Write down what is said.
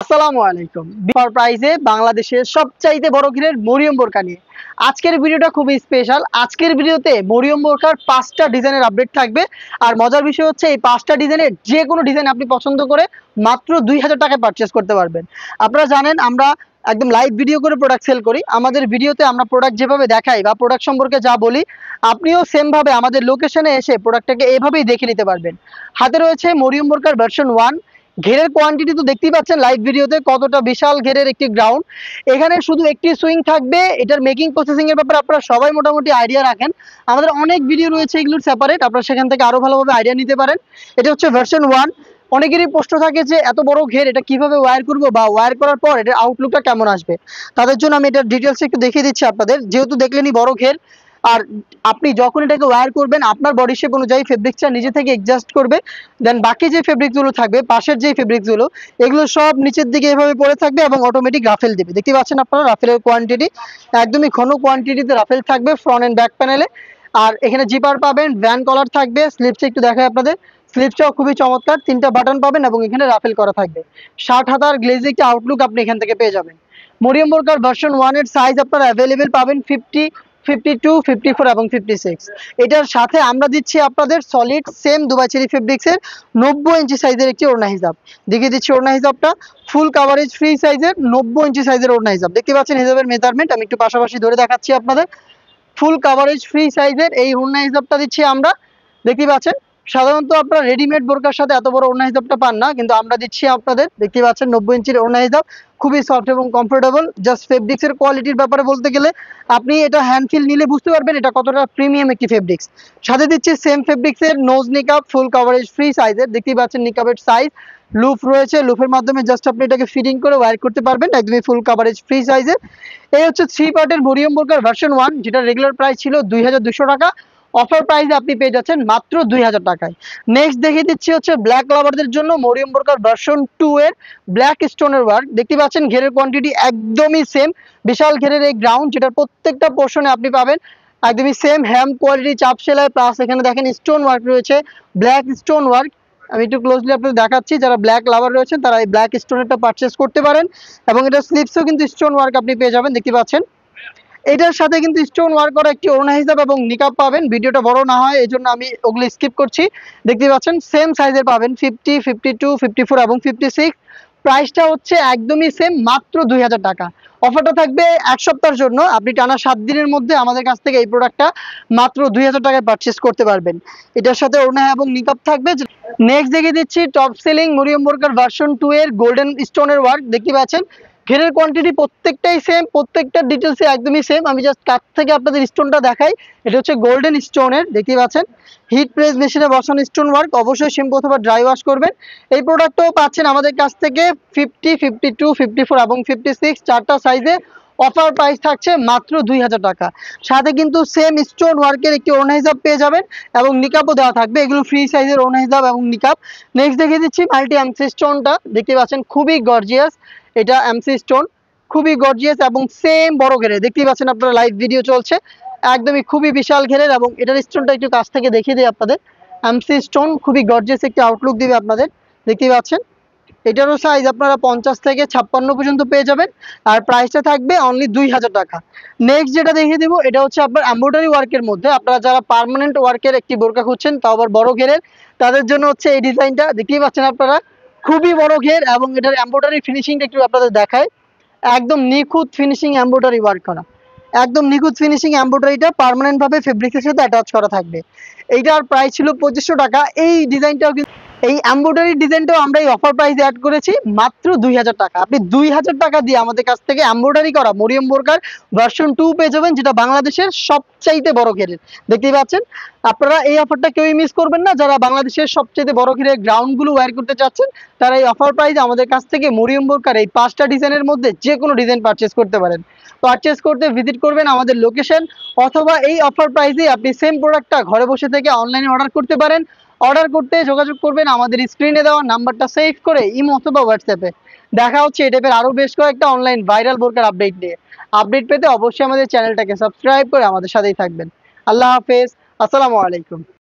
আসসালামু আলাইকুম। বিফর প্রাইজে বাংলাদেশের সবচাইতে বড় ঘেরের মরিয়ম বোরকা নিয়ে আজকের ভিডিওটা খুবই স্পেশাল। আজকের ভিডিওতে মরিয়ম বোরকার 5টা ডিজাইনের আপডেট থাকবে। আর মজার বিষয় হচ্ছে এই 5টা ডিজাইনের যে কোনো ডিজাইন আপনি পছন্দ করে মাত্র 2000 টাকায় পারচেস করতে পারবেন। আপনারা জানেন আমরা একদম লাইভ ভিডিও করে প্রোডাক্ট সেল করি। আমাদের ভিডিওতে আমরা প্রোডাক্ট যেভাবে দেখাই বা প্রোডাক্ট সম্পর্কে যা বলি, আপনিও সেম ভাবে আমাদের লোকেশনে এসে প্রোডাক্টটাকে এইভাবেই দেখে নিতে পারবেন। হাতে রয়েছে মরিয়ম বোরকার ভার্সন 1। ঘেরের কোয়ান্টিটি তো দেখতেই পাচ্ছেন লাইভ ভিডিওতে কতটা বিশাল ঘেরের একটি গ্রাউন্ড। এখানে শুধু একটি সুইং থাকবে। এটার মেকিং প্রসেসিং এর ব্যাপারে আপনারা সবাই মোটামুটি আইডিয়া রাখেন। আমাদের অনেক ভিডিও রয়েছে এগুলোর সেপারেট, আপনারা সেখান থেকে আরো ভালোভাবে আইডিয়া নিতে পারেন। এটা হচ্ছে ভার্সন 1। অনেকেরই প্রশ্ন থাকে যে এত বড় ঘের এটা কিভাবে ওয়্যার করব বা ওয়্যার করার পর এটার আউটলুকটা কেমন আসবে। তাদের জন্য আমি এটার ডিটেলস একটু দেখিয়ে দিচ্ছি আপনাদের। যেহেতু দেখলেনই বড় ঘের, আর আপনি যখন এটাকে ওয়্যার করবেন আপনার বডি শেপ অনুযায়ী ফেব্রিক্সটা নিজে থেকে অ্যাডজাস্ট করবে। দেন বাকি যে ফেব্রিক্সগুলো থাকবে, পাশের যে ফেব্রিক্সগুলো, এগুলো সব নিচের দিকে এভাবে পড়ে থাকবে এবং অটোমেটিক রাফেল দেবে। দেখতে পাচ্ছেন আপনারা রাফেলের কোয়ান্টিটি একদমই ঘন কোয়ান্টিটিতে রাফেল থাকবে ফ্রন্ট এন্ড ব্যাক প্যানেলে। আর এখানে জিপার পাবেন, ভ্যান কলার থাকবে। স্লিপসটা একটু দেখায় আপনাদের। স্লিপসটাও খুবই চমৎকার, 3টা বাটন পাবেন এবং এখানে রাফেল করা থাকবে। 60 হাতার গ্লেজি একটা আউটলুক আপনি এখান থেকে পেয়ে যাবেন। মরিয়ম বোরকার ভার্সন 1 এর সাইজ আপনারা অ্যাভেলেবেল পাবেন 50, 52, 54 এবং 56। এটার সাথে আমরা দিচ্ছি আপনাদের সলিড সেম দুবাই চেরি ফেব্রিক্সের 90 ইঞ্চি সাইজের একটি ওড়না হিজাব। দেখিয়ে দিচ্ছি ওড়না হিজাবটা ফুল কাভারেজ ফ্রি সাইজের 90 ইঞ্চি সাইজের ওড়না হিজাব। দেখতে পাচ্ছেন হিজাবের মেজারমেন্ট আমি একটু পাশাপাশি ধরে দেখাচ্ছি আপনাদের। ফুল কাভারেজ ফ্রি সাইজের এই ওড়না হিজাবটা দিচ্ছি আমরা। দেখতে পাচ্ছেন সাধারণত আপনারা রেডিমেড বোরকার সাথে এত বড় ওড়না হিজাবটা পান না, কিন্তু আমরা দিচ্ছি আপনাদের। দেখতে পাচ্ছেন 90 ইঞ্চির ওড়না হিজাব, খুবই সফট এবং কমফোর্টেবল। জাস্ট ফেব্রিক্সের কোয়ালিটির ব্যাপারে বলতে গেলে আপনি এটা হ্যান্ড ফিল নিলে বুঝতে পারবেন এটা কতটা প্রিমিয়াম একটি ফেব্রিক্স। সাথে দিচ্ছি সেম ফেব্রিক্সের নোজ নিকাব ফুল কাভারেজ ফ্রি সাইজের। দেখতেই পাচ্ছেন নিকাবের সাইজ লুপ রয়েছে, লুপের মাধ্যমে জাস্ট আপনি এটাকে ফিটিং করে ওয়্যার করতে পারবেন একদমই ফুল কাভারেজ ফ্রি সাইজের। এই হচ্ছে 3 পার্টের মরিয়ম বোরকার ভার্সন 1, যেটা রেগুলার প্রাইস ছিল 2200 টাকা। অফার প্রাইসে আপনি পেয়ে যাচ্ছেন মাত্র 2000 টাকায়। নেক্সট দেখিয়ে দিচ্ছি হচ্ছে ব্ল্যাক লাভারদের জন্য মরিয়ম বোরকার ভার্সন 2 এর ব্ল্যাক স্টোনের ওয়ার্ক। দেখতে পাচ্ছেন ঘেরের কোয়ান্টিটি একদমই সেম, বিশাল ঘেরের এই গ্রাউন্ড, যেটার প্রত্যেকটা পোর্শনে আপনি পাবেন একদমই সেম হ্যাম কোয়ালিটি চাপ সেলাই, প্লাস এখানে দেখেন স্টোন ওয়ার্ক রয়েছে, ব্ল্যাক স্টোন ওয়ার্ক। আমি একটু ক্লোজলি আপনাদের দেখাচ্ছি, যারা ব্ল্যাক লাভার রয়েছেন তারা এই ব্ল্যাক স্টোনেরটা পারচেস করতে পারেন। এবং এটা স্লিপসও কিন্তু স্টোন ওয়ার্ক আপনি পেয়ে যাবেন। দেখতে পাচ্ছেন এটার সাথে কিন্তু স্টোন ওয়ার্ক করা একটি ওড়না হিসাব এবং নিকাব পাবেন। ভিডিওটা বড় না হয় এই জন্য আমি ওগুলো স্কিপ করছি। দেখতে পাচ্ছেন সেম সাইজের পাবেন 50, 52, 54 এবং 56। প্রাইসটা হচ্ছে একদমই সেম, মাত্র 2000 টাকা। অফারটা থাকবে 1 সপ্তাহের জন্য। আপনি টানা 7 দিনের মধ্যে আমাদের কাছ থেকে এই প্রোডাক্টটা মাত্র 2000 টাকায় পারচেস করতে পারবেন। এটার সাথে ওড়না এবং নিকাব থাকবে। নেক্সট দেখিয়ে দিচ্ছি টপ সেলিং মরিয়ম বোরকার ভার্সন 2 এর গোল্ডেন স্টোনের ওয়ার্ক। দেখতে পাচ্ছেন ঘেরের কোয়ান্টিটি প্রত্যেকটাই সেম, প্রত্যেকটা ডিটেলসে একদমই সেম। আমি জাস্ট কাছ থেকে আপনাদের স্টোনটা দেখাই। এটা হচ্ছে গোল্ডেন স্টোনের। দেখতে পাচ্ছেন হিট প্রেস মেশিনে বসানো স্টোন ওয়ার্ক। অবশ্যই শ্যাম্পু অথবা ড্রাই ওয়াশ করবেন। এই প্রোডাক্টটাও পাচ্ছেন আমাদের কাছ থেকে 50, 52, 54 এবং 56 চারটা সাইজে। অফার প্রাইস থাকছে মাত্র 2000 টাকা। সাথে কিন্তু সেম স্টোন ওয়ার্কের একটি ওড়না হিসাব পেয়ে যাবেন এবং নিকাবও দেওয়া থাকবে। এগুলো ফ্রি সাইজের ওড়না হিসাব এবং নিকাব। নেক্সট দেখিয়ে দিচ্ছি মাল্টি এমসি স্টোনটা। দেখতে পাচ্ছেন খুবই গর্জিয়াস, এটা এমসি স্টোন, খুবই গর্জিয়াস এবং সেম বড় ঘেরে। দেখতেই পাচ্ছেন আপনারা লাইভ ভিডিও চলছে, একদমই খুবই বিশাল ঘেরের। এবং এটার স্টোনটা একটু কাছ থেকে দেখিয়ে দিই আপনাদের। এমসি স্টোন খুবই গর্জিয়াস একটি আউটলুক দিবে আপনাদের। দেখতেই পাচ্ছেন এটারও সাইজ আপনারা 50 থেকে 56 পর্যন্ত পেয়ে যাবেন। আর প্রাইসটা থাকবে অনলি 2000 টাকা। নেক্সট যেটা দেখিয়ে দিব এটা হচ্ছে আপনার এমব্রয়ডারি ওয়ার্কের মধ্যে। আপনারা যারা পার্মানেন্ট ওয়ার্কের একটি বোরকা খুঁজছেন, তাও আবার বড় ঘেরের, তাদের জন্য হচ্ছে এই ডিজাইনটা। দেখতেই পাচ্ছেন আপনারা খুবই বড় ঘের এবং এটার এমব্রয়ডারি ফিনিশিংটা একটু আপনাদের দেখায়। একদম নিখুঁত ফিনিশিং এমব্রয়ডারি ওয়ার্ক করা, একদম নিখুঁত ফিনিশিং এমব্রয়ডারিটা পার্মানেন্ট ভাবে ফেব্রিক্সের সাথে অ্যাটাচ করা থাকবে। এইটার প্রাইস ছিল 2500 টাকা। এই ডিজাইনটাও কিন্তু, এই এমব্রয়ডারি ডিজাইনটাও আমরা এই অফার প্রাইসে অ্যাড করেছি মাত্র 2000 টাকা। আপনি 2000 টাকা দিয়ে আমাদের কাছ থেকে এমব্রয়ডারি করা মরিয়ম বোরকার ভার্সন 2 পেয়ে যাবেন, যেটা বাংলাদেশের সবচাইতে বড় ঘেরের। দেখতেই পাচ্ছেন আপনারা এই অফারটা কেউই মিস করবেন না। যারা বাংলাদেশের সবচাইতে বড় ঘেরের গ্রাউন্ডগুলো ওয়্যার করতে চাচ্ছেন, তারা এই অফার প্রাইসে আমাদের কাছ থেকে মরিয়ম বোরকার এই 5টা ডিজাইনের মধ্যে যে কোনো ডিজাইন পারচেস করতে পারেন। পারচেস করতে ভিজিট করবেন আমাদের লোকেশন, অথবা এই অফার প্রাইসে আপনি সেম প্রোডাক্টটা ঘরে বসে থেকে অনলাইনে অর্ডার করতে পারেন। অর্ডার করতে যোগাযোগ করবেন আমাদের স্ক্রিনে দেওয়া নাম্বারটা সেভ করে ইমো অথবা হোয়াটসঅ্যাপে। দেখা হচ্ছে এই টাইপের আরও বেশ কয়েকটা অনলাইন ভাইরাল বোরকার আপডেট নিয়ে। আপডেট পেতে অবশ্যই আমাদের চ্যানেলটাকে সাবস্ক্রাইব করে আমাদের সাথেই থাকবেন। আল্লাহ হাফেজ, আসসালামু আলাইকুম।